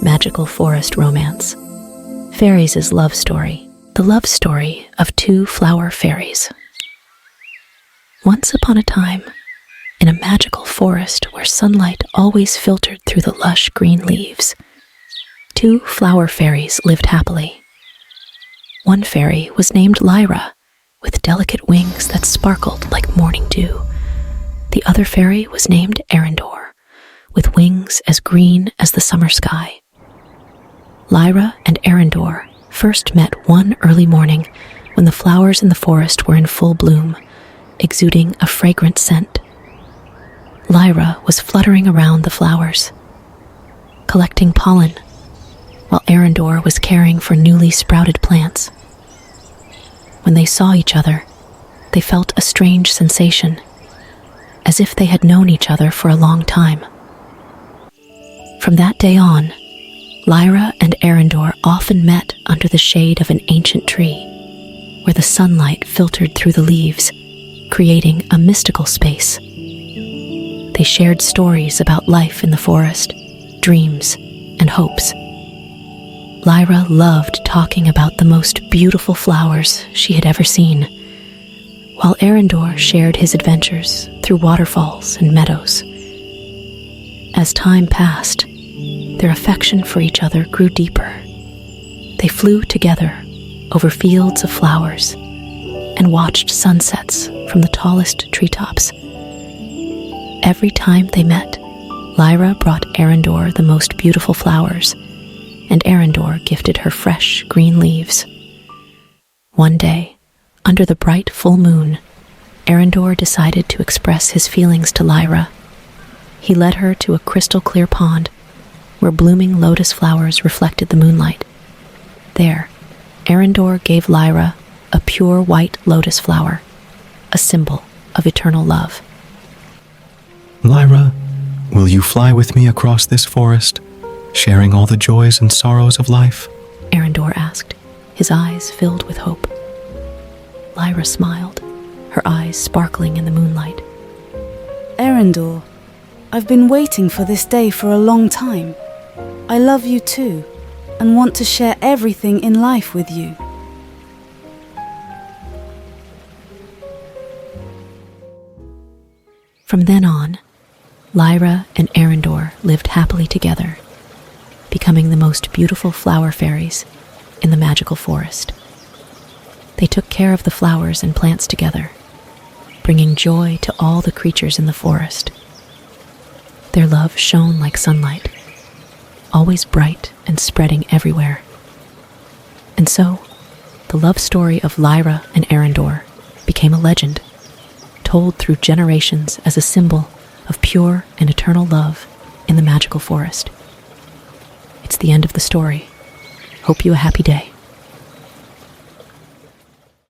magical forest romance. Fairies' love story, the love story of two flower fairies. Once upon a time, in a magical forest where sunlight always filtered through the lush green leaves, two flower fairies lived happily. One fairy was named Lyra, with delicate wings that sparkled like morning dew. The other fairy was named Eryndor, with wings as green as the summer sky. Lyra and Eryndor first met one early morning when the flowers in the forest were in full bloom, exuding a fragrant scent. Lyra was fluttering around the flowers, collecting pollen, while Eryndor was caring for newly sprouted plants. When they saw each other, they felt a strange sensation, as if they had known each other for a long time. From that day on, Lyra and Eryndor often met under the shade of an ancient tree, where the sunlight filtered through the leaves, creating a mystical space. They shared stories about life in the forest, dreams, and hopes. Lyra loved talking about the most beautiful flowers she had ever seen, while Eryndor shared his adventures through waterfalls and meadows. As time passed, their affection for each other grew deeper. They flew together over fields of flowers and watched sunsets from the tallest treetops. Every time they met, Lyra brought Eryndor the most beautiful flowers, and Eryndor gifted her fresh green leaves. One day, under the bright full moon, Eryndor decided to express his feelings to Lyra. He led her to a crystal-clear pond where blooming lotus flowers reflected the moonlight. There, Eryndor gave Lyra a pure white lotus flower, a symbol of eternal love. Lyra, will you fly with me across this forest, sharing all the joys and sorrows of life? Eryndor asked, his eyes filled with hope. Lyra smiled, her eyes sparkling in the moonlight. Eryndor, I've been waiting for this day for a long time. I love you too, and want to share everything in life with you. From then on, Lyra and Eryndor lived happily together, becoming the most beautiful flower fairies in the magical forest. They took care of the flowers and plants together, bringing joy to all the creatures in the forest. Their love shone like sunlight, always bright and spreading everywhere. And so, the love story of Lyra and Eryndor became a legend, told through generations as a symbol of pure and eternal love in the magical forest. It's the end of the story. Hope you a happy day.